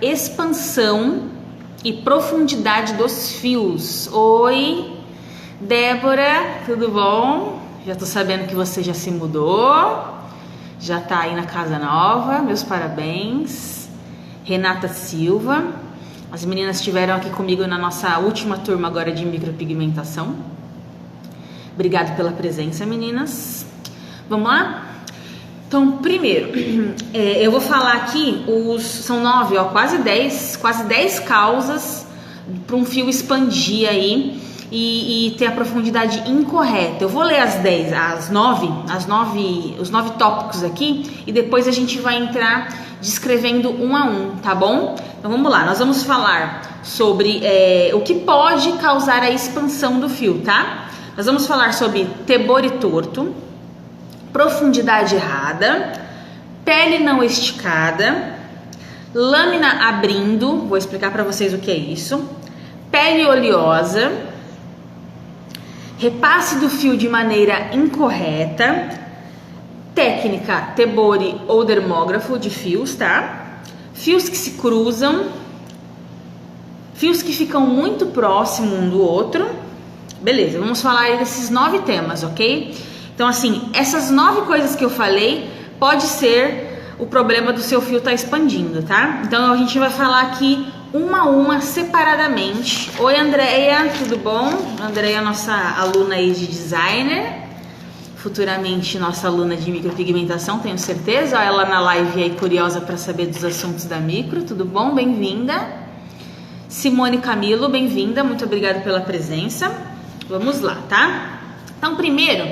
expansão e profundidade dos fios. Oi, Débora, tudo bom? Já tô sabendo que você já se mudou, já tá aí na casa nova, meus parabéns. Renata Silva, as meninas estiveram aqui comigo na nossa última turma agora de micropigmentação. Obrigado pela presença, meninas. Vamos lá? Então, primeiro, eu vou falar aqui, são 9, ó, quase 10 causas para um fio expandir aí e ter a profundidade incorreta. Eu vou ler os 9 tópicos aqui e depois a gente vai entrar descrevendo um a um, tá bom? Então vamos lá, nós vamos falar sobre o que pode causar a expansão do fio, tá? Nós vamos falar sobre tebore torto, profundidade errada, pele não esticada, lâmina abrindo, vou explicar para vocês o que é isso, pele oleosa, repasse do fio de maneira incorreta, técnica tebore ou dermógrafo de fios, tá? Fios que se cruzam, fios que ficam muito próximo um do outro, beleza, vamos falar aí desses 9 temas, ok? Então, assim, essas 9 coisas que eu falei pode ser o problema do seu fio estar expandindo, tá? Então, a gente vai falar aqui uma a uma, separadamente. Oi, Andréia, tudo bom? Andréia, nossa aluna aí de designer, futuramente nossa aluna de micropigmentação, tenho certeza. Olha ela na live aí, curiosa para saber dos assuntos da micro, tudo bom? Bem-vinda. Simone Camilo, bem-vinda, muito obrigada pela presença. Vamos lá, tá? Então, primeiro,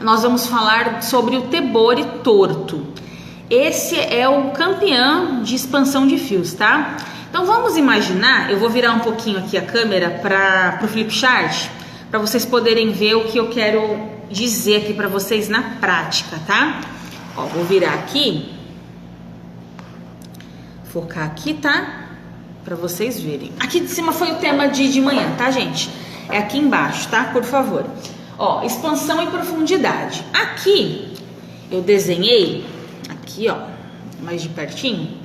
nós vamos falar sobre o tebore torto. Esse é o campeão de expansão de fios, tá? Então vamos imaginar, eu vou virar um pouquinho aqui a câmera para o flipchart, para vocês poderem ver o que eu quero dizer aqui para vocês na prática, tá? Ó, vou virar aqui, focar aqui, tá? Para vocês verem. Aqui de cima foi o tema de manhã, tá, gente? É aqui embaixo, tá? Por favor. Ó, expansão e profundidade. Aqui eu desenhei, aqui ó, mais de pertinho,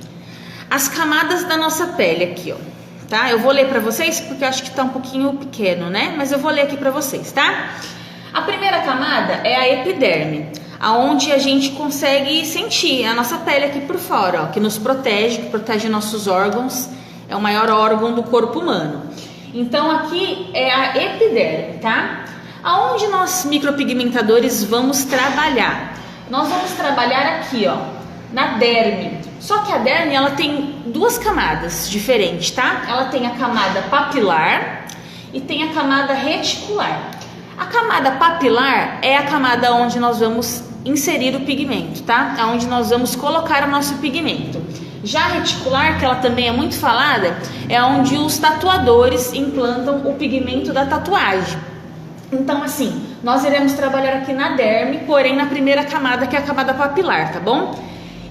as camadas da nossa pele aqui, ó, tá? Eu vou ler pra vocês porque eu acho que tá um pouquinho pequeno, né? Mas eu vou ler aqui pra vocês, tá? A primeira camada é a epiderme, aonde a gente consegue sentir a nossa pele aqui por fora, ó, que nos protege, que protege nossos órgãos, é o maior órgão do corpo humano. Então aqui é a epiderme, tá? Aonde nós micropigmentadores vamos trabalhar? Nós vamos trabalhar aqui, ó, na derme. Só que a derme, ela tem 2 camadas diferentes, tá? Ela tem a camada papilar e tem a camada reticular. A camada papilar é a camada onde nós vamos inserir o pigmento, tá? É onde nós vamos colocar o nosso pigmento. Já a reticular, que ela também é muito falada, é onde os tatuadores implantam o pigmento da tatuagem. Então, assim, nós iremos trabalhar aqui na derme, porém na primeira camada, que é a camada papilar, tá bom?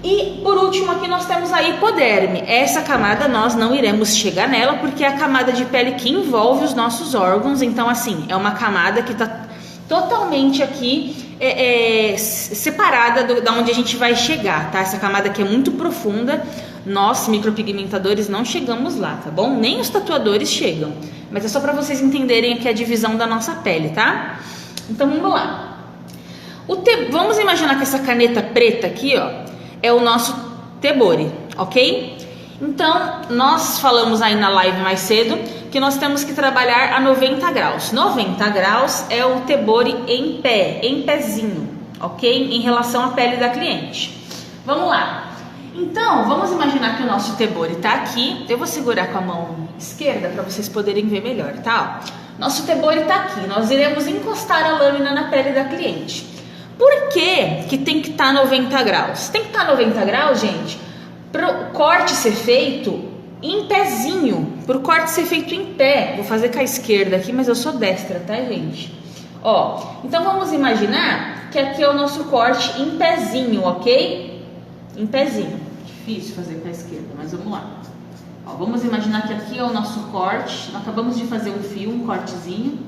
E, por último, aqui nós temos a hipoderme. Essa camada nós não iremos chegar nela, porque é a camada de pele que envolve os nossos órgãos. Então, assim, é uma camada que tá totalmente aqui separada da onde a gente vai chegar, tá? Essa camada aqui é muito profunda. Nós, micropigmentadores, não chegamos lá, tá bom? Nem os tatuadores chegam. Mas é só para vocês entenderem aqui a divisão da nossa pele, tá? Então, vamos lá. Vamos imaginar que essa caneta preta aqui, ó, é o nosso tebore, ok? Então, nós falamos aí na live mais cedo que nós temos que trabalhar a 90 graus. 90 graus é o tebore em pé, em pezinho, ok? Em relação à pele da cliente. Vamos lá. Então, vamos imaginar que o nosso tebore tá aqui. Eu vou segurar com a mão esquerda para vocês poderem ver melhor, tá? Nosso tebore tá aqui. Nós iremos encostar a lâmina na pele da cliente. Por que tem que estar 90 graus? Tem que estar 90 graus, gente, para o corte ser feito em pezinho, para o corte ser feito em pé. Vou fazer com a esquerda aqui, mas eu sou destra, tá, gente? Ó, então vamos imaginar que aqui é o nosso corte em pezinho, ok? Em pezinho. Difícil fazer com a esquerda, mas vamos lá. Ó, vamos imaginar que aqui é o nosso corte. Nós acabamos de fazer um fio, um cortezinho.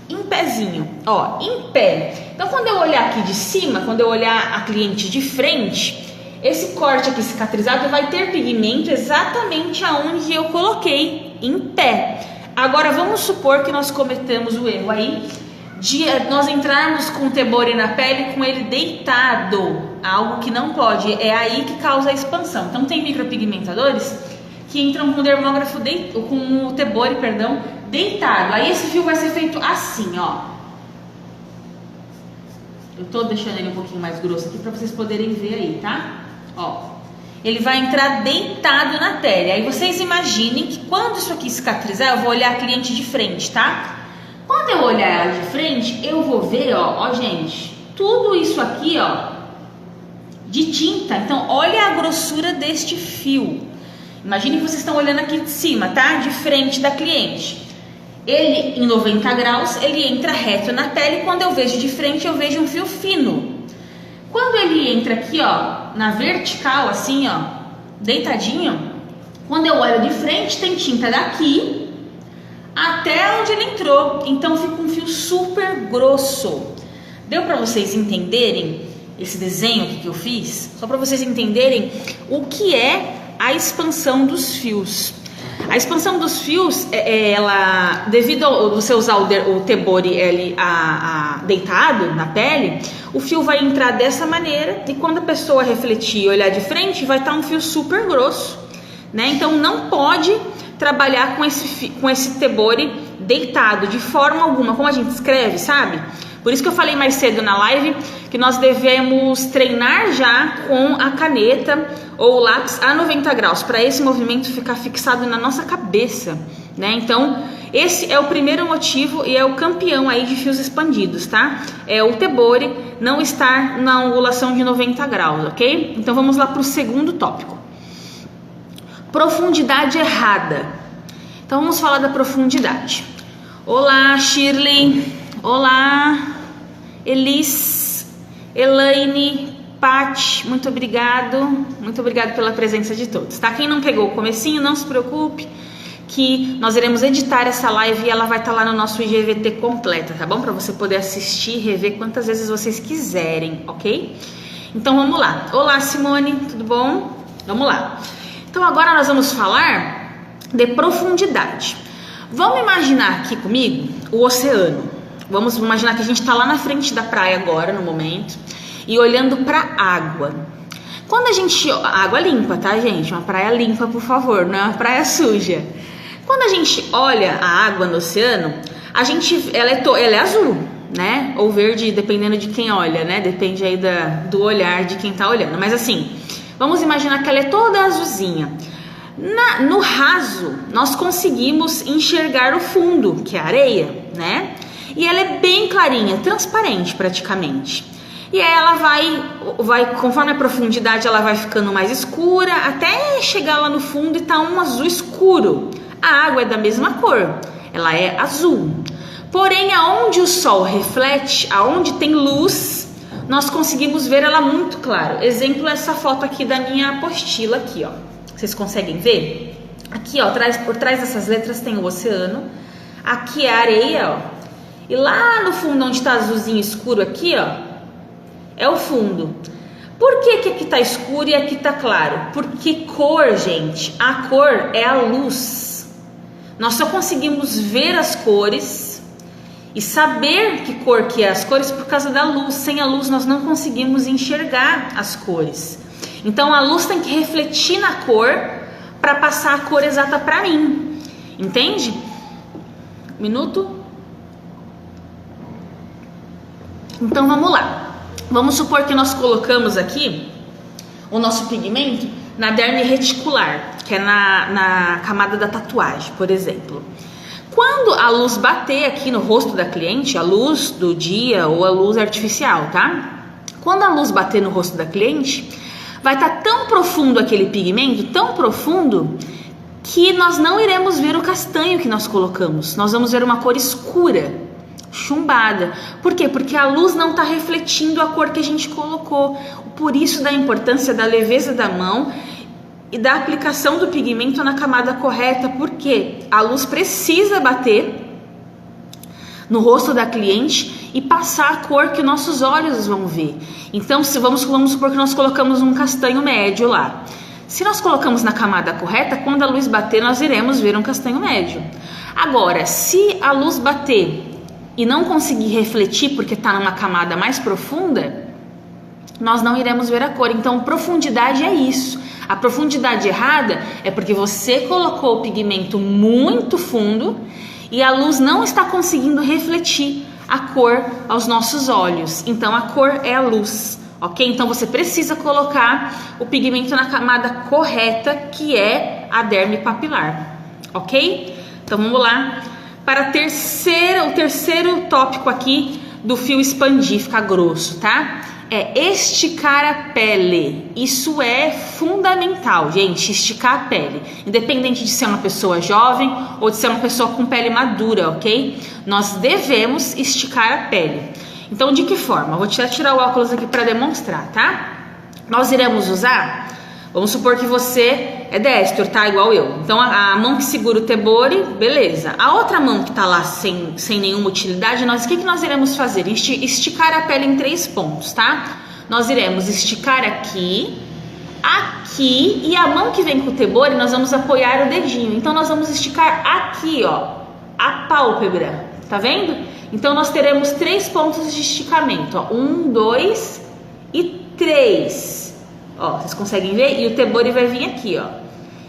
Em pezinho, ó, em pé. Então, quando eu olhar aqui de cima, quando eu olhar a cliente de frente, esse corte aqui cicatrizado vai ter pigmento exatamente aonde eu coloquei, em pé. Agora vamos supor que nós cometamos o erro aí de nós entrarmos com o Tebori na pele com ele deitado, algo que não pode, é aí que causa a expansão. Então tem micropigmentadores que entram com o dermógrafo com o Tebori, deitado. Aí esse fio vai ser feito assim, ó. Eu tô deixando ele um pouquinho mais grosso aqui para vocês poderem ver aí, tá? Ó, ele vai entrar deitado na pele. Aí vocês imaginem que quando isso aqui cicatrizar, eu vou olhar a cliente de frente, tá? Quando eu olhar ela de frente, eu vou ver, ó, gente, tudo isso aqui, ó, de tinta. Então, olha a grossura deste fio. Imagine que vocês estão olhando aqui de cima, tá? De frente da cliente. Ele, em 90 graus, ele entra reto na pele. Quando eu vejo de frente, eu vejo um fio fino. Quando ele entra aqui, ó, na vertical, assim, ó, deitadinho, quando eu olho de frente, tem tinta daqui até onde ele entrou. Então fica um fio super grosso. Deu para vocês entenderem esse desenho aqui que eu fiz? Só para vocês entenderem o que é a expansão dos fios. A expansão dos fios, ela, devido a você usar o Tebori deitado na pele, o fio vai entrar dessa maneira e quando a pessoa refletir e olhar de frente, vai estar um fio super grosso, né? Então não pode trabalhar com esse Tebori deitado de forma alguma, como a gente escreve, sabe? Por isso que eu falei mais cedo na live que nós devemos treinar já com a caneta ou o lápis a 90 graus, para esse movimento ficar fixado na nossa cabeça, né? Então, esse é o primeiro motivo e é o campeão aí de fios expandidos, tá? É o Tebori não estar na angulação de 90 graus, ok? Então, vamos lá para o segundo tópico. Profundidade errada. Então, vamos falar da profundidade. Olá, Shirley. Olá, Elis, Elaine, Paty, muito obrigado pela presença de todos, tá? Quem não pegou o comecinho, não se preocupe, que nós iremos editar essa live e ela vai estar lá no nosso IGVT completa, tá bom? Para você poder assistir e rever quantas vezes vocês quiserem, ok? Então vamos lá. Olá, Simone, tudo bom? Vamos lá. Então agora nós vamos falar de profundidade. Vamos imaginar aqui comigo o oceano. Vamos imaginar que a gente está lá na frente da praia agora, no momento, e olhando para a água. Quando a gente... Água limpa, tá, gente? Uma praia limpa, por favor, não é uma praia suja. Quando a gente olha a água no oceano, ela é azul, né? Ou verde, dependendo de quem olha, né? Depende aí do olhar de quem tá olhando. Mas assim, vamos imaginar que ela é toda azulzinha. No raso, nós conseguimos enxergar o fundo, que é a areia, né? E ela é bem clarinha, transparente praticamente. E aí ela vai, conforme a profundidade, ela vai ficando mais escura, até chegar lá no fundo e tá um azul escuro. A água é da mesma cor, ela é azul. Porém, aonde o sol reflete, aonde tem luz, nós conseguimos ver ela muito claro. Exemplo, essa foto aqui da minha apostila aqui, ó. Vocês conseguem ver? Aqui, ó, por trás dessas letras tem o oceano. Aqui é a areia, ó. E lá no fundo, onde está azulzinho escuro aqui, ó, é o fundo. Por que aqui tá escuro e aqui tá claro? Porque cor, gente, a cor é a luz. Nós só conseguimos ver as cores e saber que cor que é as cores por causa da luz. Sem a luz nós não conseguimos enxergar as cores. Então a luz tem que refletir na cor para passar a cor exata para mim. Entende? Minuto. Então vamos lá. Vamos supor que nós colocamos aqui o nosso pigmento na derme reticular, que é na camada da tatuagem, por exemplo. Quando a luz bater aqui no rosto da cliente, a luz do dia ou a luz artificial, tá? Quando a luz bater no rosto da cliente, vai estar tão profundo aquele pigmento, tão profundo, que nós não iremos ver o castanho que nós colocamos. Nós vamos ver uma cor escura, chumbada. Por quê? Porque a luz não está refletindo a cor que a gente colocou. Por isso da importância da leveza da mão e da aplicação do pigmento na camada correta, porque a luz precisa bater no rosto da cliente e passar a cor que nossos olhos vão ver. Então, se vamos supor que nós colocamos um castanho médio lá. Se nós colocamos na camada correta, quando a luz bater, nós iremos ver um castanho médio. Agora, se a luz bater e não conseguir refletir porque está numa camada mais profunda, nós não iremos ver a cor. Então, profundidade é isso. A profundidade errada é porque você colocou o pigmento muito fundo e a luz não está conseguindo refletir a cor aos nossos olhos. Então, a cor é a luz, ok? Então, você precisa colocar o pigmento na camada correta, que é a derme papilar, ok? Então, vamos lá para o terceiro tópico aqui do fio expandir, ficar grosso, tá? É esticar a pele. Isso é fundamental, gente, esticar a pele. Independente de ser uma pessoa jovem ou de ser uma pessoa com pele madura, ok? Nós devemos esticar a pele. Então, de que forma? Eu vou tirar o óculos aqui para demonstrar, tá? Nós iremos usar, vamos supor que você é destro, tá? Igual eu. Então, a mão que segura o tebore, beleza. A outra mão que tá lá sem nenhuma utilidade, o que nós iremos fazer? Esticar a pele em 3 pontos, tá? Nós iremos esticar aqui, aqui, e a mão que vem com o tebore, nós vamos apoiar o dedinho. Então, nós vamos esticar aqui, ó, a pálpebra, tá vendo? Então, nós teremos 3 pontos de esticamento, ó. 1, 2 e 3. Ó, vocês conseguem ver? E o tebore vai vir aqui, ó.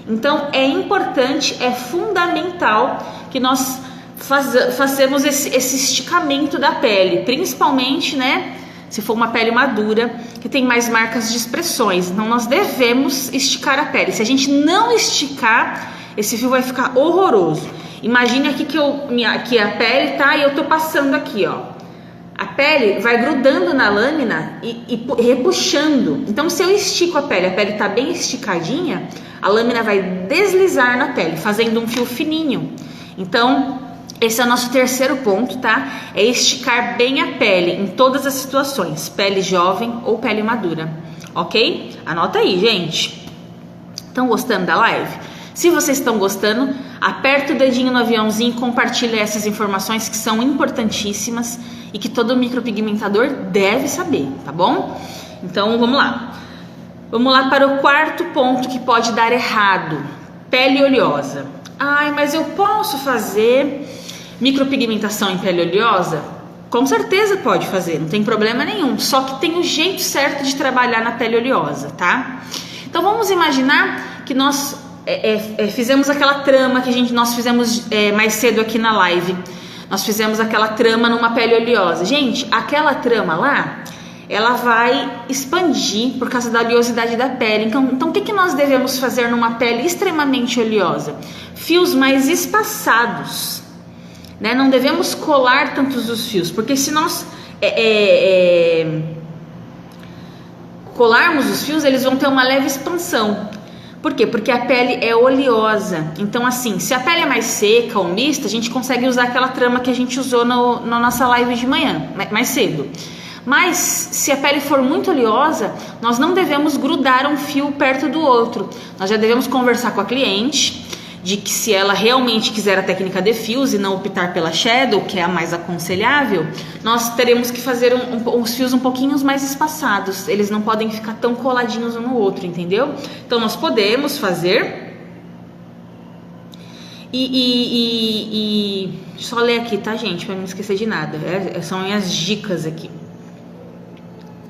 Então, é importante, é fundamental que nós façamos esse esticamento da pele, principalmente, né, se for uma pele madura, que tem mais marcas de expressões. Então, nós devemos esticar a pele. Se a gente não esticar, esse fio vai ficar horroroso. Imagine aqui que a pele tá e eu tô passando aqui, ó. A pele vai grudando na lâmina e repuxando. Então, se eu estico a pele tá bem esticadinha, a lâmina vai deslizar na pele, fazendo um fio fininho. Então, esse é o nosso terceiro ponto, tá? É esticar bem a pele em todas as situações, pele jovem ou pele madura, ok? Anota aí, gente. Estão gostando da live? Se vocês estão gostando, aperta o dedinho no aviãozinho e compartilha essas informações que são importantíssimas e que todo micropigmentador deve saber, tá bom? Então, vamos lá. Vamos lá para o quarto ponto que pode dar errado. Pele oleosa. Ai, mas eu posso fazer micropigmentação em pele oleosa? Com certeza pode fazer, não tem problema nenhum. Só que tem o jeito certo de trabalhar na pele oleosa, tá? Então, vamos imaginar que nós fizemos aquela trama que nós fizemos mais cedo aqui na live. Nós fizemos aquela trama numa pele oleosa. Gente, aquela trama lá, ela vai expandir por causa da oleosidade da pele. Então o que nós devemos fazer numa pele extremamente oleosa? Fios mais espaçados, né? Não devemos colar tantos os fios, porque se nós colarmos os fios, eles vão ter uma leve expansão. Por quê? Porque a pele é oleosa. Então, assim, se a pele é mais seca ou mista, a gente consegue usar aquela trama que a gente usou na nossa live de manhã, mais cedo. Mas, se a pele for muito oleosa, nós não devemos grudar um fio perto do outro. Nós já devemos conversar com a cliente de que se ela realmente quiser a técnica de fios e não optar pela shadow, que é a mais aconselhável, nós teremos que fazer os fios um pouquinho mais espaçados. Eles não podem ficar tão coladinhos um no outro, entendeu? Então, nós podemos fazer... Só ler aqui, tá, gente? Pra não esquecer de nada. São minhas dicas aqui.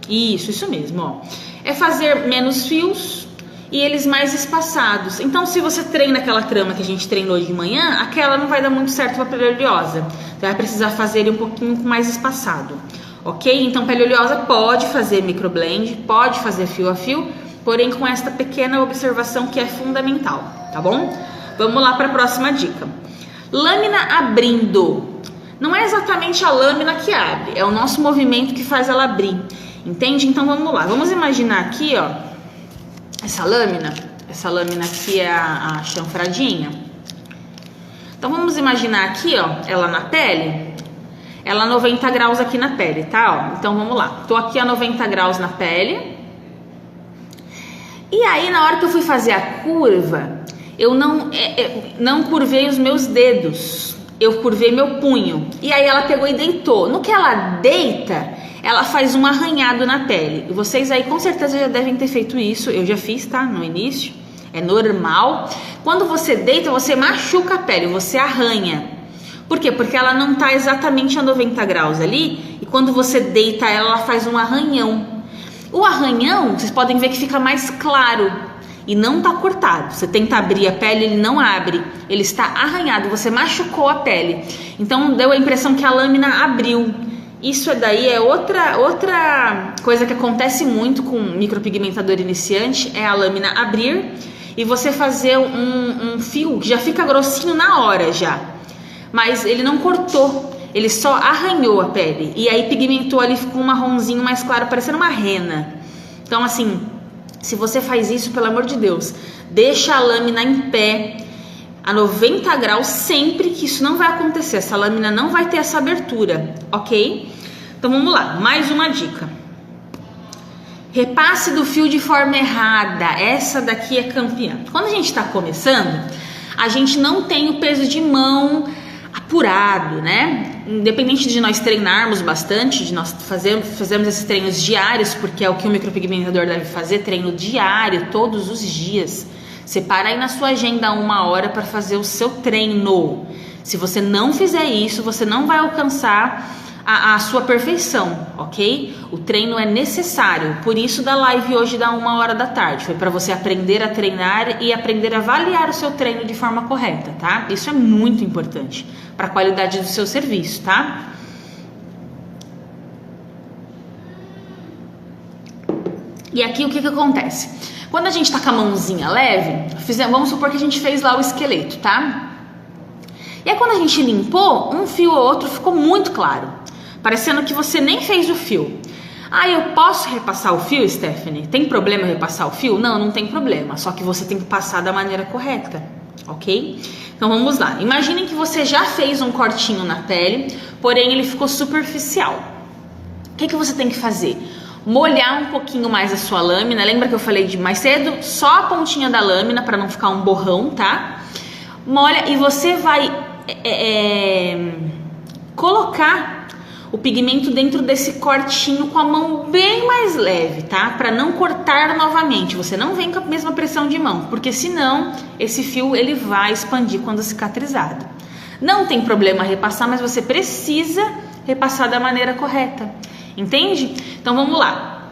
Isso mesmo, ó. É fazer menos fios e eles mais espaçados. Então, se você treina aquela trama que a gente treinou de manhã, aquela não vai dar muito certo para pele oleosa. Você vai precisar fazer ele um pouquinho mais espaçado, ok? Então, pele oleosa pode fazer microblend, pode fazer fio a fio, porém com esta pequena observação que é fundamental, tá bom? Vamos lá para a próxima dica. Lâmina abrindo. Não é exatamente a lâmina que abre, é o nosso movimento que faz ela abrir, entende? Então, vamos lá. Vamos imaginar aqui, ó, essa lâmina aqui é a chanfradinha. Então, vamos imaginar aqui, ó, ela na pele, ela 90 graus aqui na pele, tá? Ó, então, vamos lá. Tô aqui a 90 graus na pele. E aí, na hora que eu fui fazer a curva, eu não curvei os meus dedos. eu curvei meu punho. E aí ela pegou e deitou. No que ela deita, ela faz um arranhado na pele. E vocês aí com certeza já devem ter feito isso. Eu já fiz, tá? No início. É normal. Quando você deita, você machuca a pele, você arranha. Por quê? Porque ela não tá exatamente a 90 graus ali. E quando você deita ela faz um arranhão. O arranhão, vocês podem ver que fica mais claro e não tá cortado. Você tenta abrir a pele, ele não abre. Ele está arranhado, você machucou a pele. Então deu a impressão que a lâmina abriu. Isso daí é outra coisa que acontece muito com micropigmentador iniciante, é a lâmina abrir e você fazer um fio que já fica grossinho na hora já. Mas ele não cortou. Ele só arranhou a pele e aí pigmentou ali, ficou um marronzinho mais claro, parecendo uma rena. Então assim, se você faz isso, pelo amor de Deus, deixa a lâmina em pé a 90 graus sempre, que isso não vai acontecer. Essa lâmina não vai ter essa abertura, ok? Então vamos lá, mais uma dica. Repasse do fio de forma errada. Essa daqui é campeã. Quando a gente está começando, a gente não tem o peso de mão apurado, né? Independente de nós treinarmos bastante, de nós fazermos esses treinos diários, porque é o que o micropigmentador deve fazer, treino diário, todos os dias. Separa aí na sua agenda 1 hora para fazer o seu treino. Se você não fizer isso, você não vai alcançar a sua perfeição, ok? O treino é necessário, por isso da live hoje da 1 hora da tarde, foi para você aprender a treinar e aprender a avaliar o seu treino de forma correta, tá? Isso é muito importante para a qualidade do seu serviço, tá? E aqui o que acontece? Quando a gente tá com a mãozinha leve, vamos supor que a gente fez lá o esqueleto, tá? E aí quando a gente limpou, um fio ou outro ficou muito claro, parecendo que você nem fez o fio. Ah, eu posso repassar o fio, Stephanie? Tem problema repassar o fio? Não, não tem problema, só que você tem que passar da maneira correta, ok? Então vamos lá, imaginem que você já fez um cortinho na pele, porém ele ficou superficial. O que você tem que fazer? Molhar um pouquinho mais a sua lâmina. Lembra que eu falei de mais cedo? Só a pontinha da lâmina para não ficar um borrão, tá? Molha e você vai colocar o pigmento dentro desse cortinho com a mão bem mais leve, tá? Para não cortar novamente. Você não vem com a mesma pressão de mão, porque senão esse fio ele vai expandir quando cicatrizado. Não tem problema repassar, mas você precisa repassar da maneira correta. Entende? Então vamos lá.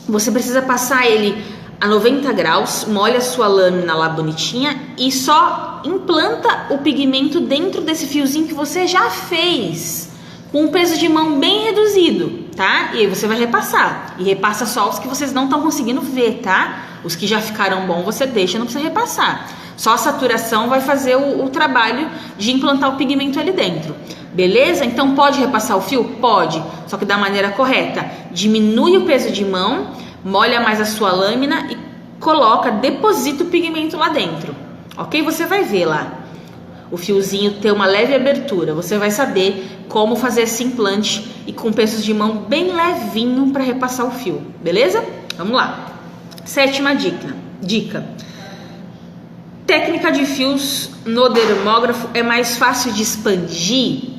Você precisa passar ele a 90 graus, molha a sua lâmina lá bonitinha e só implanta o pigmento dentro desse fiozinho que você já fez, com um peso de mão bem reduzido, tá? E aí você vai repassar. E repassa só os que vocês não estão conseguindo ver, tá? Os que já ficaram bons você deixa, não precisa repassar. Só a saturação vai fazer o trabalho de implantar o pigmento ali dentro. Beleza? Então pode repassar o fio? Pode, só que da maneira correta. Diminui o peso de mão, molha mais a sua lâmina e deposita o pigmento lá dentro. Ok? Você vai ver lá o fiozinho ter uma leve abertura. Você vai saber como fazer esse implante e com pesos de mão bem levinho para repassar o fio. Beleza? Vamos lá. 7ª dica. Técnica de fios no dermógrafo é mais fácil de expandir?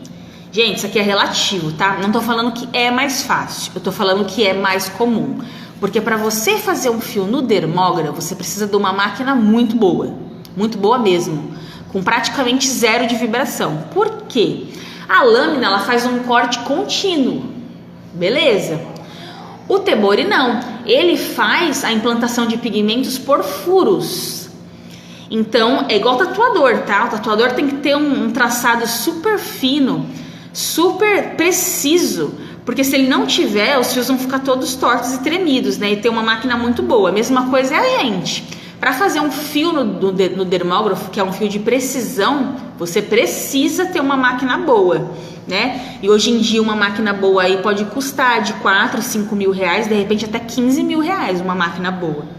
Gente, isso aqui é relativo, tá? Não tô falando que é mais fácil, eu tô falando que é mais comum. Porque para você fazer um fio no dermógrafo, você precisa de uma máquina muito boa mesmo, com praticamente zero de vibração. Por quê? A lâmina, ela faz um corte contínuo, beleza? O Tebori não, ele faz a implantação de pigmentos por furos. Então, é igual tatuador, tá? O tatuador tem que ter um traçado super fino, super preciso, porque se ele não tiver, os fios vão ficar todos tortos e tremidos, né? E ter uma máquina muito boa. A mesma coisa é a gente. Para fazer um fio no dermógrafo, que é um fio de precisão, você precisa ter uma máquina boa, né? E hoje em dia uma máquina boa aí pode custar de 4, 5 mil reais, de repente até 15 mil reais uma máquina boa.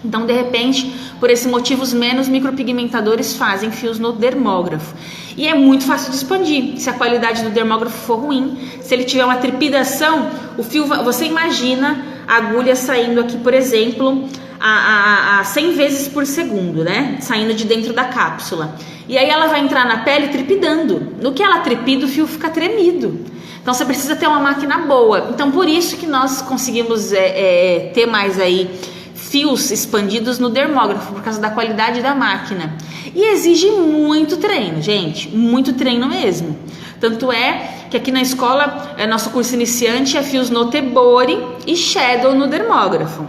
Então, de repente, por esses motivos, menos micropigmentadores fazem fios no dermógrafo. E é muito fácil de expandir. Se a qualidade do dermógrafo for ruim, se ele tiver uma trepidação, o fio, você imagina a agulha saindo aqui, por exemplo, a 100 vezes por segundo, né? Saindo de dentro da cápsula. E aí ela vai entrar na pele trepidando. No que ela trepida, o fio fica tremido. Então você precisa ter uma máquina boa. Então por isso que nós conseguimos ter mais aí fios expandidos no dermógrafo, por causa da qualidade da máquina. E exige muito treino, gente, muito treino mesmo. Tanto é que aqui na escola, nosso curso iniciante é fios no Tebori e Shadow no dermógrafo.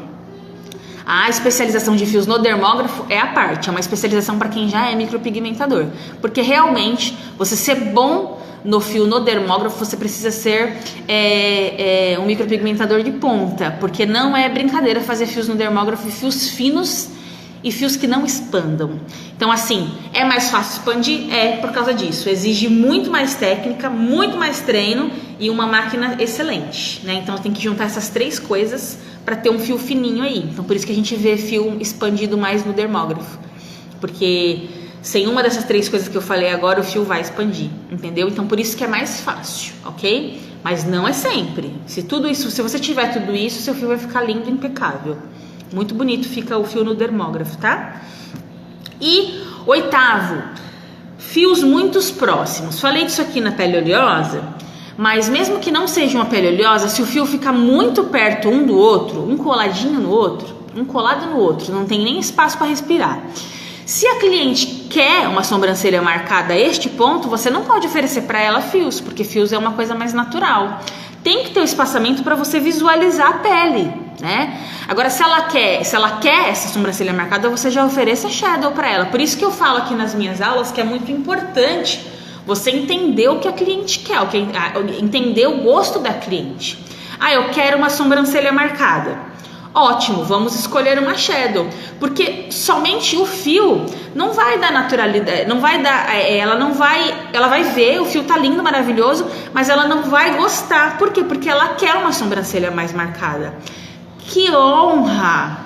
A especialização de fios no dermógrafo é a parte, é uma especialização para quem já é micropigmentador. Porque realmente, você ser bom no fio no dermógrafo, você precisa ser um micropigmentador de ponta. Porque não é brincadeira fazer fios no dermógrafo, fios finos e fios que não expandam. Então assim, é mais fácil expandir? É por causa disso. Exige muito mais técnica, muito mais treino e uma máquina excelente, né? Então tem que juntar essas três coisas para ter um fio fininho aí. Então por isso que a gente vê fio expandido mais no dermógrafo, porque sem uma dessas três coisas que eu falei agora, o fio vai expandir, entendeu? Então por isso que é mais fácil, ok? Mas não é sempre. Se você tiver tudo isso, seu fio vai ficar lindo, impecável. Muito bonito fica o fio no dermógrafo, tá? E oitavo, fios muito próximos. Falei disso aqui na pele oleosa, mas mesmo que não seja uma pele oleosa, se o fio ficar muito perto um do outro, um coladinho no outro, um colado no outro, não tem nem espaço para respirar. Se a cliente quer uma sobrancelha marcada a este ponto, você não pode oferecer para ela fios, porque fios é uma coisa mais natural. Tem que ter o espaçamento para você visualizar a pele, né? Agora, se ela quer essa sobrancelha marcada, você já oferece a shadow para ela. Por isso que eu falo aqui nas minhas aulas que é muito importante você entender o que a cliente quer, entender o gosto da cliente. Ah, eu quero uma sobrancelha marcada. Ótimo, vamos escolher uma shadow, porque somente o fio não vai dar naturalidade, ela vai ver, o fio tá lindo, maravilhoso, mas ela não vai gostar. Por quê? Porque ela quer uma sobrancelha mais marcada. Que honra!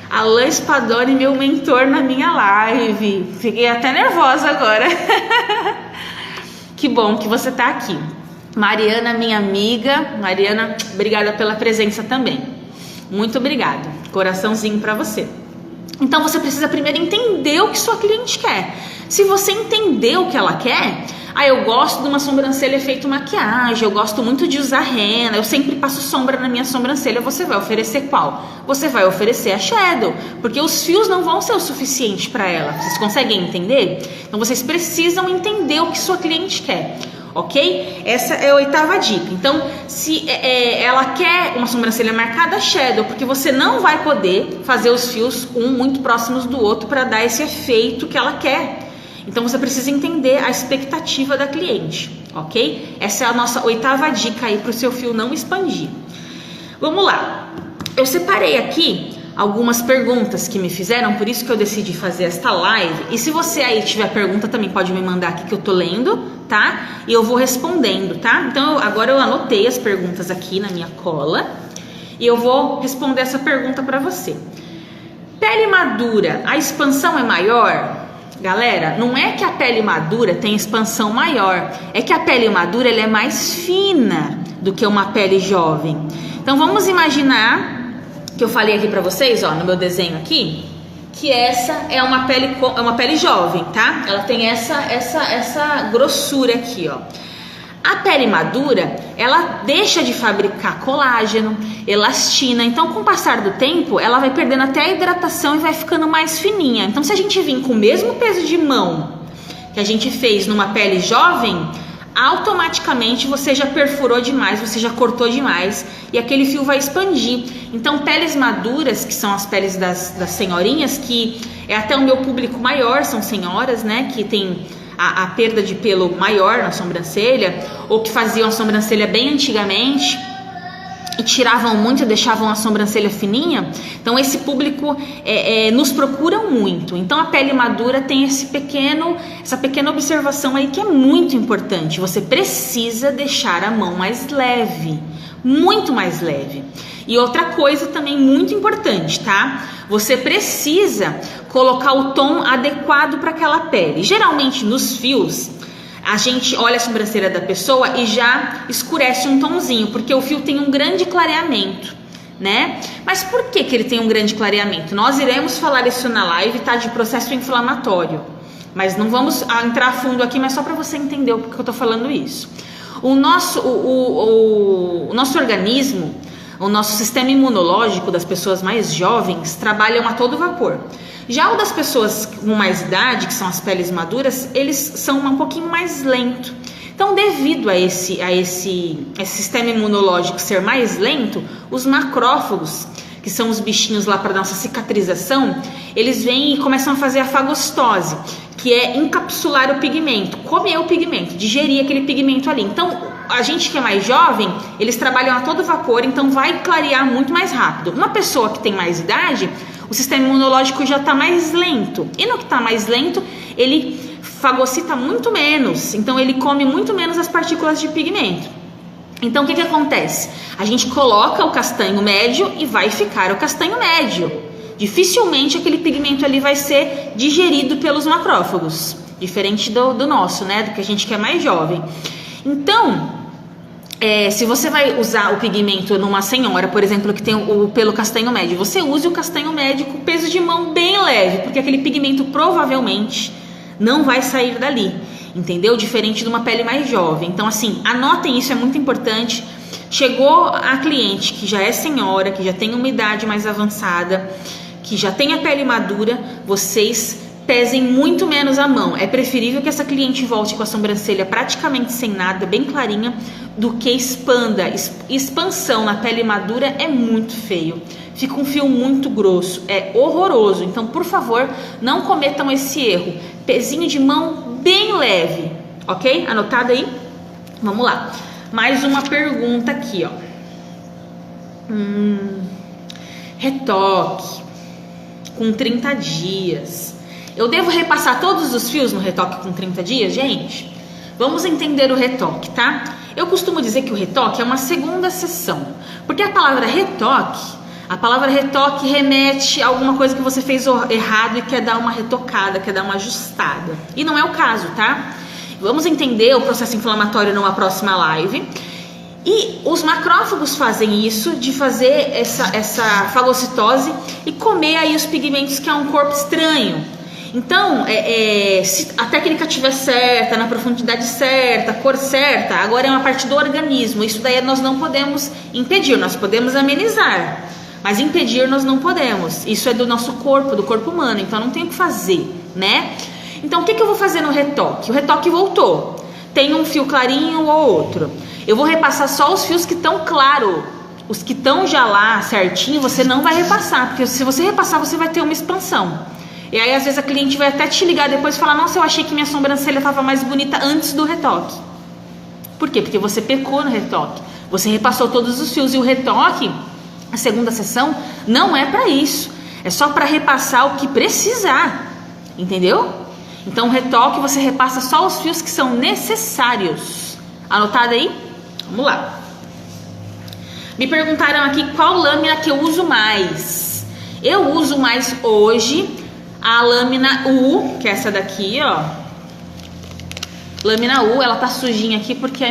Alain Spadoni, meu mentor na minha live. Fiquei até nervosa agora. Que bom que você tá aqui. Mariana, minha amiga. Mariana, obrigada pela presença também. Muito obrigada, coraçãozinho para você. Então você precisa primeiro entender o que sua cliente quer. Se você entender o que ela quer, eu gosto de uma sobrancelha feito maquiagem, eu gosto muito de usar rena, eu sempre passo sombra na minha sobrancelha. Você vai oferecer qual? Você vai oferecer a shadow, porque os fios não vão ser o suficiente para ela. Vocês conseguem entender? Então vocês precisam entender o que sua cliente quer. Ok? Essa é a oitava dica. Então, se ela quer uma sobrancelha marcada, shadow, porque você não vai poder fazer os fios muito próximos do outro para dar esse efeito que ela quer. Então, você precisa entender a expectativa da cliente, ok? Essa é a nossa oitava dica aí para o seu fio não expandir. Vamos lá. Eu separei aqui algumas perguntas que me fizeram, por isso que eu decidi fazer esta live. E se você aí tiver pergunta, também pode me mandar aqui que eu tô lendo, tá? E eu vou respondendo, tá? Então agora eu anotei as perguntas aqui na minha cola e eu vou responder essa pergunta para você. Pele madura, a expansão é maior? Galera, não é que a pele madura tem expansão maior, é que a pele madura ela é mais fina do que uma pele jovem. Então vamos imaginar que eu falei aqui pra vocês, ó, no meu desenho aqui, que essa é uma pele jovem, tá? Ela tem essa grossura aqui, ó. A pele madura, ela deixa de fabricar colágeno, elastina. Então, com o passar do tempo, ela vai perdendo até a hidratação e vai ficando mais fininha. Então, se a gente vir com o mesmo peso de mão que a gente fez numa pele jovem, automaticamente você já perfurou demais, você já cortou demais e aquele fio vai expandir. Então peles maduras, que são as peles das senhorinhas, que é até o meu público maior, são senhoras, né, que tem a perda de pelo maior na sobrancelha, ou que faziam a sobrancelha bem antigamente e tiravam muito, deixavam a sobrancelha fininha. Então esse público nos procuram muito. Então a pele madura tem essa pequena observação aí que é muito importante. Você precisa deixar a mão mais leve, muito mais leve. E outra coisa também muito importante, tá? Você precisa colocar o tom adequado para aquela pele. Geralmente nos fios a gente olha a sobrancelha da pessoa e já escurece um tomzinho, porque o fio tem um grande clareamento, né? Mas por que ele tem um grande clareamento? Nós iremos falar isso na live, tá? De processo inflamatório. Mas não vamos entrar a fundo aqui, mas só para você entender o que eu tô falando isso. O nosso organismo, o nosso sistema imunológico das pessoas mais jovens trabalham a todo vapor. Já o das pessoas com mais idade, que são as peles maduras, eles são um pouquinho mais lento. Então, devido a esse sistema imunológico ser mais lento, os macrófagos, que são os bichinhos lá para nossa cicatrização, eles vêm e começam a fazer a fagocitose, que é encapsular o pigmento, comer o pigmento, digerir aquele pigmento ali. Então, a gente que é mais jovem, eles trabalham a todo vapor, então vai clarear muito mais rápido. Uma pessoa que tem mais idade, o sistema imunológico já está mais lento. E no que está mais lento, ele fagocita muito menos, então ele come muito menos as partículas de pigmento. Então o que acontece? A gente coloca o castanho médio e vai ficar o castanho médio. Dificilmente aquele pigmento ali vai ser digerido pelos macrófagos, diferente do nosso, né? Do que a gente que é mais jovem. Então, se você vai usar o pigmento numa senhora, por exemplo, que tem o pelo castanho médio, você use o castanho médio com peso de mão bem leve, porque aquele pigmento provavelmente não vai sair dali, entendeu? Diferente de uma pele mais jovem. Então, assim, anotem isso, é muito importante. Chegou a cliente que já é senhora, que já tem uma idade mais avançada, que já tem a pele madura, vocês pesem muito menos a mão. É preferível que essa cliente volte com a sobrancelha praticamente sem nada, bem clarinha, do que expanda. Expansão na pele madura é muito feio. Fica um fio muito grosso, é horroroso. Então, por favor, não cometam esse erro. Pezinho de mão bem leve, ok? Anotado aí? Vamos lá. Mais uma pergunta aqui, ó. Retoque com 30 dias. Eu devo repassar todos os fios no retoque com 30 dias, gente? Vamos entender o retoque, tá? Eu costumo dizer que o retoque é uma segunda sessão, porque a palavra retoque remete a alguma coisa que você fez errado e quer dar uma retocada, quer dar uma ajustada. E não é o caso, tá? Vamos entender o processo inflamatório numa próxima live. E os macrófagos fazem isso, de fazer essa fagocitose e comer aí os pigmentos, que é um corpo estranho. Então, se a técnica estiver certa, na profundidade certa, cor certa, agora é uma parte do organismo. Isso daí nós não podemos impedir, nós podemos amenizar, mas impedir nós não podemos. Isso é do nosso corpo, do corpo humano, então não tem o que fazer, né? Então, o que eu vou fazer no retoque? O retoque voltou, tem um fio clarinho ou outro. Eu vou repassar só os fios que estão claros. Os que estão já lá certinho, você não vai repassar, porque se você repassar, você vai ter uma expansão. E aí, às vezes, a cliente vai até te ligar depois e falar: nossa, eu achei que minha sobrancelha estava mais bonita antes do retoque. Por quê? Porque você pecou no retoque. Você repassou todos os fios. E o retoque, a segunda sessão, não é para isso. É só para repassar o que precisar. Entendeu? Então, o retoque, você repassa só os fios que são necessários. Anotado aí? Vamos lá. Me perguntaram aqui qual lâmina que eu uso mais. Eu uso mais hoje a lâmina U, que é essa daqui, ó. Lâmina U, ela tá sujinha aqui porque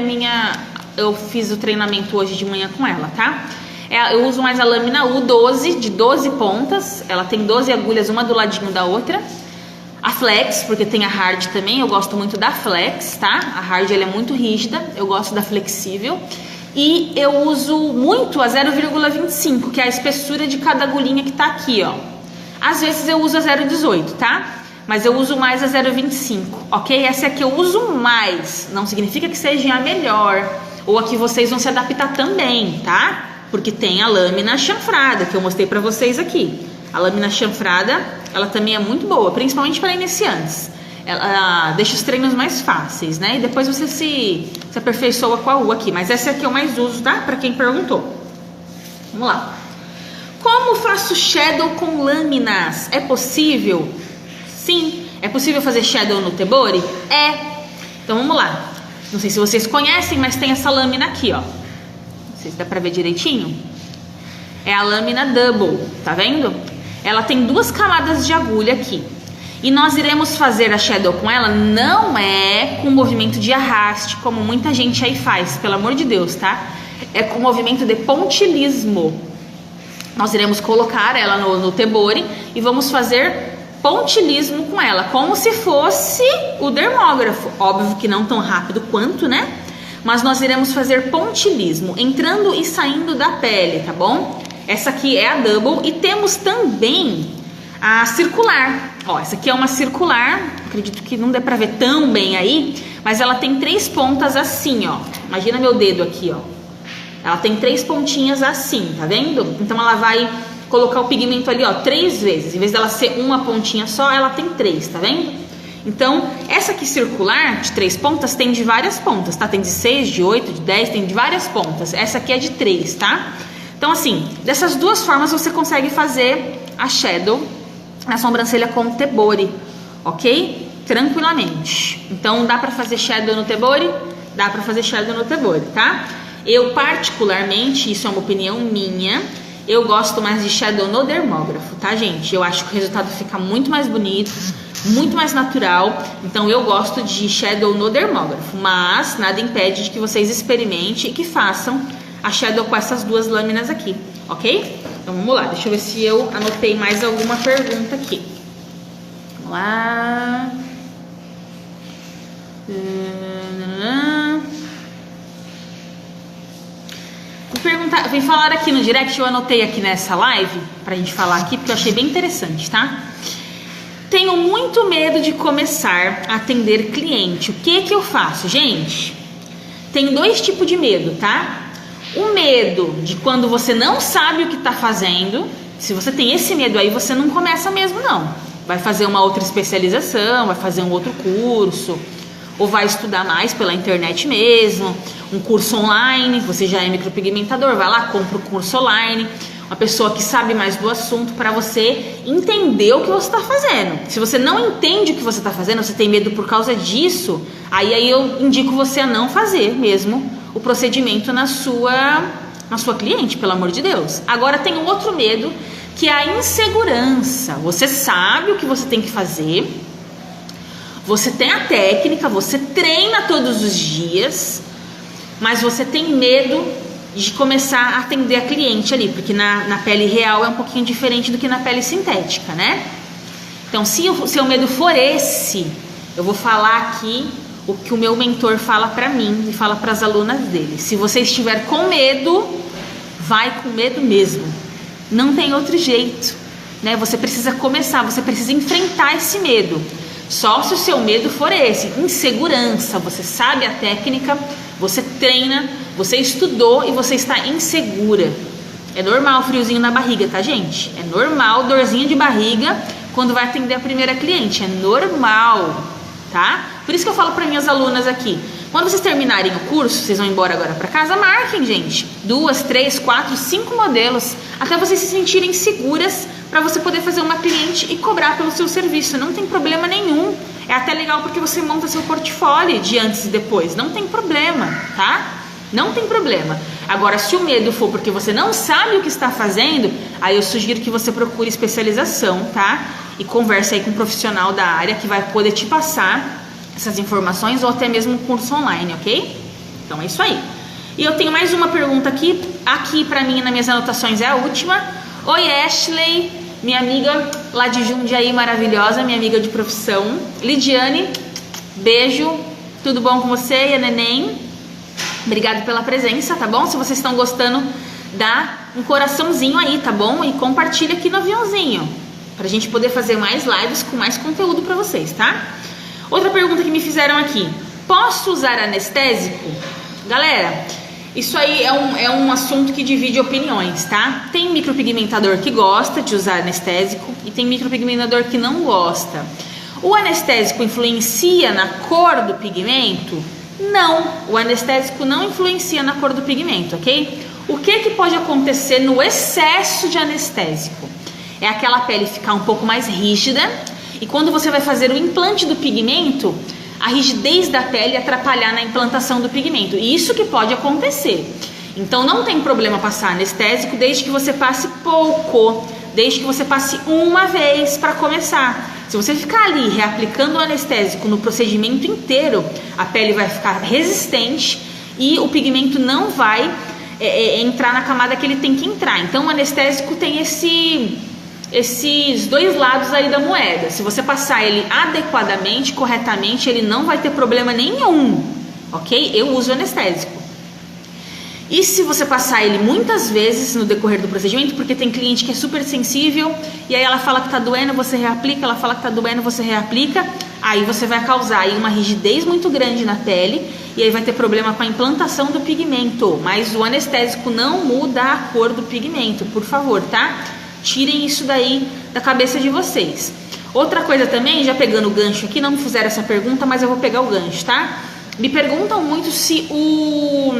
eu fiz o treinamento hoje de manhã com ela, tá? Eu uso mais a lâmina U 12, de 12 pontas. Ela tem 12 agulhas, uma do ladinho da outra. A Flex, porque tem a Hard também, eu gosto muito da Flex, tá? A Hard, ela é muito rígida, eu gosto da flexível. E eu uso muito a 0,25, que é a espessura de cada agulhinha que tá aqui, ó. Às vezes eu uso a 0,18, tá? Mas eu uso mais a 0,25, ok? Essa é a que eu uso mais. Não significa que seja a melhor, ou a que vocês vão se adaptar também, tá? Porque tem a lâmina chanfrada, que eu mostrei pra vocês aqui. A lâmina chanfrada, ela também é muito boa, principalmente para iniciantes. Ela deixa os treinos mais fáceis, né? E depois você se aperfeiçoa com a U aqui. Mas essa é a que eu mais uso, tá? Para quem perguntou. Vamos lá. Como faço shadow com lâminas? É possível? Sim. É possível fazer shadow no Tebori? É. Então vamos lá. Não sei se vocês conhecem, mas tem essa lâmina aqui, ó. Não sei se dá pra ver direitinho. É a lâmina double, tá vendo? Ela tem 2 camadas de agulha aqui. E nós iremos fazer a shadow com ela, não é com movimento de arraste, como muita gente aí faz, pelo amor de Deus, tá? É com movimento de pontilismo. nós iremos colocar ela no Tebori e vamos fazer pontilismo com ela, como se fosse o dermógrafo. Óbvio que não tão rápido quanto, né? Mas nós iremos fazer pontilismo, entrando e saindo da pele, tá bom? Essa aqui é a double e temos também a circular. Ó, essa aqui é uma circular, acredito que não dê pra ver tão bem aí, mas ela tem 3 pontas assim, ó. Imagina meu dedo aqui, ó. Ela tem 3 pontinhas assim, tá vendo? Então ela vai colocar o pigmento ali, ó, 3 vezes. Em vez dela ser uma pontinha só, ela tem 3, tá vendo? Então, essa aqui circular, de 3 pontas, tem de várias pontas, tá? Tem de 6, de 8, de 10, tem de várias pontas. Essa aqui é de 3, tá? Então, assim, dessas duas formas você consegue fazer a shadow na sobrancelha com o Tebori, ok? Tranquilamente. Então, dá pra fazer shadow no Tebori? Dá pra fazer shadow no Tebori, tá? Eu, particularmente, isso é uma opinião minha, eu gosto mais de shadow no dermógrafo, tá, gente? Eu acho que o resultado fica muito mais bonito, muito mais natural. Então eu gosto de shadow no dermógrafo, mas nada impede de que vocês experimentem e que façam a shadow com essas duas lâminas aqui, ok? Então vamos lá, deixa eu ver se eu anotei mais alguma pergunta aqui. Vamos lá. Vem falar aqui no direct, eu anotei aqui nessa live pra gente falar aqui, porque eu achei bem interessante, tá? Tenho muito medo de começar a atender cliente. O que eu faço, gente? Tem 2 tipos de medo, tá? O medo de quando você não sabe o que tá fazendo. Se você tem esse medo aí, você não começa mesmo, não. Vai fazer uma outra especialização, vai fazer um outro curso, ou vai estudar mais pela internet mesmo, um curso online. Você já é micropigmentador, vai lá, compra o curso online, uma pessoa que sabe mais do assunto para você entender o que você está fazendo. Se você não entende o que você está fazendo, você tem medo por causa disso, aí eu indico você a não fazer mesmo o procedimento na sua cliente, pelo amor de Deus. Agora tem um outro medo, que é a insegurança. Você sabe o que você tem que fazer, você tem a técnica, você treina todos os dias, mas você tem medo de começar a atender a cliente ali, porque na pele real é um pouquinho diferente do que na pele sintética, né? Então, se o seu medo for esse, eu vou falar aqui o que o meu mentor fala pra mim e fala pras alunas dele. Se você estiver com medo, vai com medo mesmo. Não tem outro jeito, né? Você precisa começar, você precisa enfrentar esse medo. Só se o seu medo for esse, insegurança, você sabe a técnica, você treina, você estudou e você está insegura. É normal o friozinho na barriga, tá, gente? É normal, dorzinha de barriga quando vai atender a primeira cliente, é normal, tá? Por isso que eu falo para minhas alunas aqui, quando vocês terminarem o curso, vocês vão embora agora para casa, marquem, gente, 2, 3, 4, 5 modelos, até vocês se sentirem seguras para você poder fazer uma cliente e cobrar pelo seu serviço. Não tem problema nenhum. É até legal porque você monta seu portfólio de antes e depois. Não tem problema, tá? Não tem problema. Agora, se o medo for porque você não sabe o que está fazendo, aí eu sugiro que você procure especialização, tá? E converse aí com um profissional da área que vai poder te passar essas informações, ou até mesmo um curso online, ok? Então é isso aí. E eu tenho mais uma pergunta aqui. Aqui pra mim, nas minhas anotações, é a última. Oi, Ashley, minha amiga lá de Jundiaí, maravilhosa, minha amiga de profissão. Lidiane, beijo, tudo bom com você e a neném? Obrigado pela presença, tá bom? Se vocês estão gostando, dá um coraçãozinho aí, tá bom? E compartilha aqui no aviãozinho, pra gente poder fazer mais lives com mais conteúdo pra vocês, tá? Outra pergunta que me fizeram aqui, posso usar anestésico? Galera, isso aí é um assunto que divide opiniões, tá? Tem micropigmentador que gosta de usar anestésico e tem micropigmentador que não gosta. O anestésico influencia na cor do pigmento? Não, o anestésico não influencia na cor do pigmento, ok? O que pode acontecer no excesso de anestésico? É aquela pele ficar um pouco mais rígida e quando você vai fazer o implante do pigmento, a rigidez da pele atrapalhar na implantação do pigmento. E isso que pode acontecer. Então não tem problema passar anestésico desde que você passe pouco, desde que você passe uma vez para começar. Se você ficar ali reaplicando o anestésico no procedimento inteiro, a pele vai ficar resistente e o pigmento não vai entrar na camada que ele tem que entrar. Então o anestésico tem esses dois lados aí da moeda. Se você passar ele adequadamente, corretamente, ele não vai ter problema nenhum, ok? Eu uso anestésico. E se você passar ele muitas vezes no decorrer do procedimento, porque tem cliente que é super sensível, e aí ela fala que tá doendo, você reaplica, ela fala que tá doendo, você reaplica, aí você vai causar aí uma rigidez muito grande na pele, e aí vai ter problema com a implantação do pigmento. Mas o anestésico não muda a cor do pigmento, por favor, tá? Tirem isso daí da cabeça de vocês. Outra coisa também, já pegando o gancho aqui, não me fizeram essa pergunta, mas eu vou pegar o gancho, tá? Me perguntam muito se o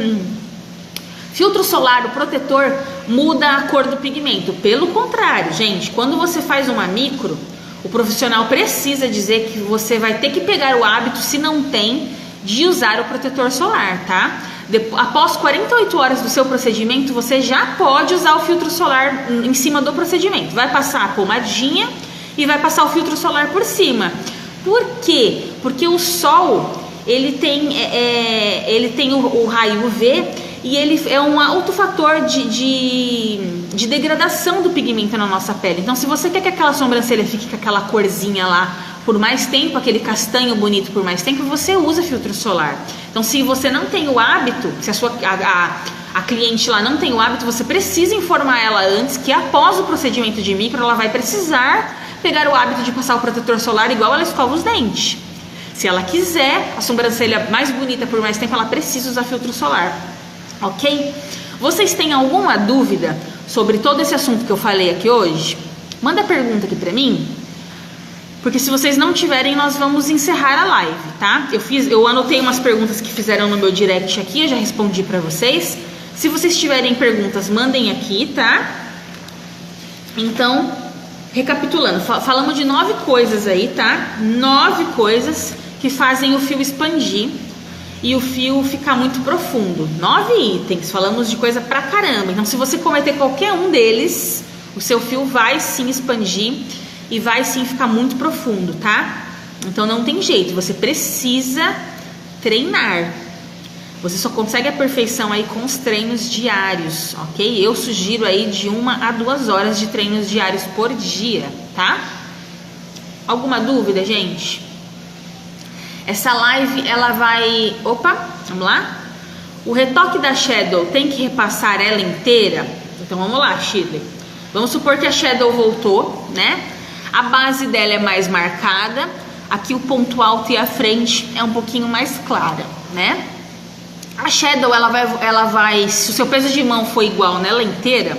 filtro solar, o protetor, muda a cor do pigmento. Pelo contrário, gente, quando você faz uma micro, o profissional precisa dizer que você vai ter que pegar o hábito, se não tem, de usar o protetor solar, tá? Após 48 horas do seu procedimento, você já pode usar o filtro solar em cima do procedimento. Vai passar a pomadinha e vai passar o filtro solar por cima. Por quê? Porque o sol, ele tem o raio UV, e ele é um alto fator de degradação do pigmento na nossa pele. Então, se você quer que aquela sobrancelha fique com aquela corzinha lá por mais tempo, aquele castanho bonito por mais tempo, você usa filtro solar. Então, se você não tem o hábito, se a cliente lá não tem o hábito, você precisa informar ela antes que após o procedimento de micro, ela vai precisar pegar o hábito de passar o protetor solar igual ela escova os dentes. Se ela quiser a sobrancelha mais bonita por mais tempo, ela precisa usar filtro solar. Ok? Vocês têm alguma dúvida sobre todo esse assunto que eu falei aqui hoje? Manda pergunta aqui pra mim, porque se vocês não tiverem, nós vamos encerrar a live, tá? Eu anotei umas perguntas que fizeram no meu direct aqui, eu já respondi pra vocês. Se vocês tiverem perguntas, mandem aqui, tá? Então, recapitulando, falamos de 9 coisas aí, tá? 9 coisas que fazem o fio expandir e o fio ficar muito profundo. 9 itens, falamos de coisa pra caramba. Então, se você cometer qualquer um deles, o seu fio vai sim expandir e vai sim ficar muito profundo, tá? Então, não tem jeito, você precisa treinar. Você só consegue a perfeição aí com os treinos diários, ok? Eu sugiro aí de 1 a 2 horas de treinos diários por dia, tá? Alguma dúvida, gente? Essa live, ela vai... Opa, vamos lá? O retoque da Shadow, tem que repassar ela inteira? Então vamos lá, Shirley. Vamos supor que a Shadow voltou, né? A base dela é mais marcada. Aqui o ponto alto e a frente é um pouquinho mais clara, né? A Shadow, ela vai... Se o seu peso de mão for igual nela inteira,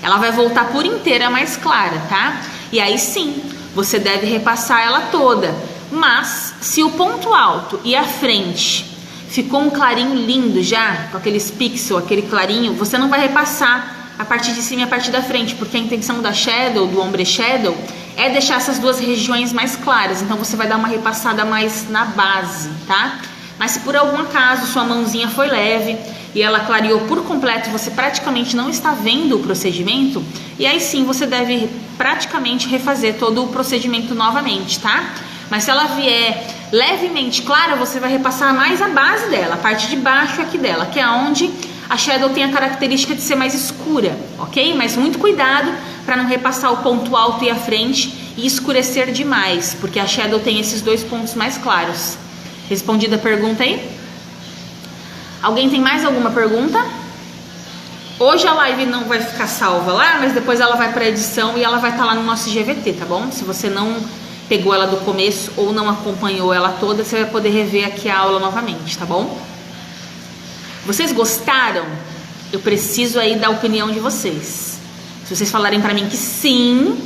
ela vai voltar por inteira mais clara, tá? E aí sim, você deve repassar ela toda. Mas, se o ponto alto e a frente ficou um clarinho lindo já, com aqueles pixels, aquele clarinho, você não vai repassar a parte de cima e a parte da frente, porque a intenção da Shadow, do Ombre Shadow, é deixar essas duas regiões mais claras. Então, você vai dar uma repassada mais na base, tá? Mas se por algum acaso sua mãozinha foi leve e ela clareou por completo, você praticamente não está vendo o procedimento, e aí sim você deve praticamente refazer todo o procedimento novamente, tá? Mas se ela vier levemente clara, você vai repassar mais a base dela, a parte de baixo aqui dela, que é onde a Shadow tem a característica de ser mais escura, ok? Mas muito cuidado para não repassar o ponto alto e a frente e escurecer demais, porque a Shadow tem esses dois pontos mais claros. Respondida a pergunta aí? Alguém tem mais alguma pergunta? Hoje a live não vai ficar salva lá, mas depois ela vai para edição e ela vai estar lá no nosso GVT, tá bom? Se você não pegou ela do começo ou não acompanhou ela toda, você vai poder rever aqui a aula novamente, tá bom? Vocês gostaram? Eu preciso aí da opinião de vocês. Se vocês falarem pra mim que sim,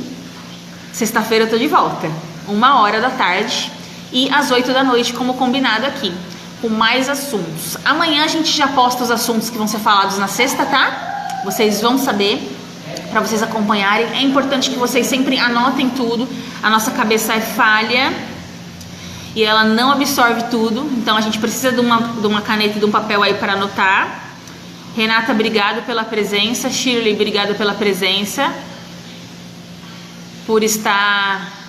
sexta-feira eu tô de volta, 13h e às 20h, como combinado aqui, com mais assuntos. Amanhã a gente já posta os assuntos que vão ser falados na sexta, tá? Vocês vão saber, para vocês acompanharem. É importante que vocês sempre anotem tudo. A nossa cabeça é falha e ela não absorve tudo, então a gente precisa de uma caneta e de um papel aí para anotar. Renata, obrigado pela presença. Shirley, obrigada pela presença, por estar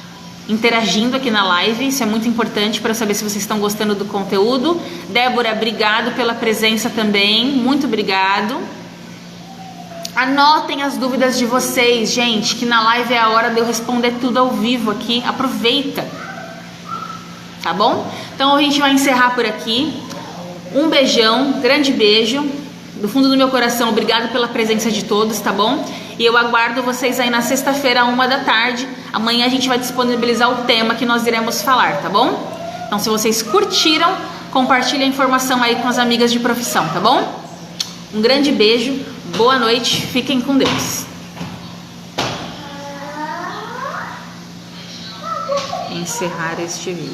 interagindo aqui na live. Isso é muito importante para saber se vocês estão gostando do conteúdo. Débora, obrigado pela presença também, muito obrigado. Anotem as dúvidas de vocês, gente, que na live é a hora de eu responder tudo ao vivo aqui. Aproveita, tá bom? Então a gente vai encerrar por aqui. Um beijão, grande beijo do fundo do meu coração. Obrigado pela presença de todos, tá bom? E eu aguardo vocês aí na sexta-feira, 13h. Amanhã a gente vai disponibilizar o tema que nós iremos falar, tá bom? Então, se vocês curtiram, compartilhe a informação aí com as amigas de profissão, tá bom? Um grande beijo, boa noite, fiquem com Deus. Encerrar este vídeo.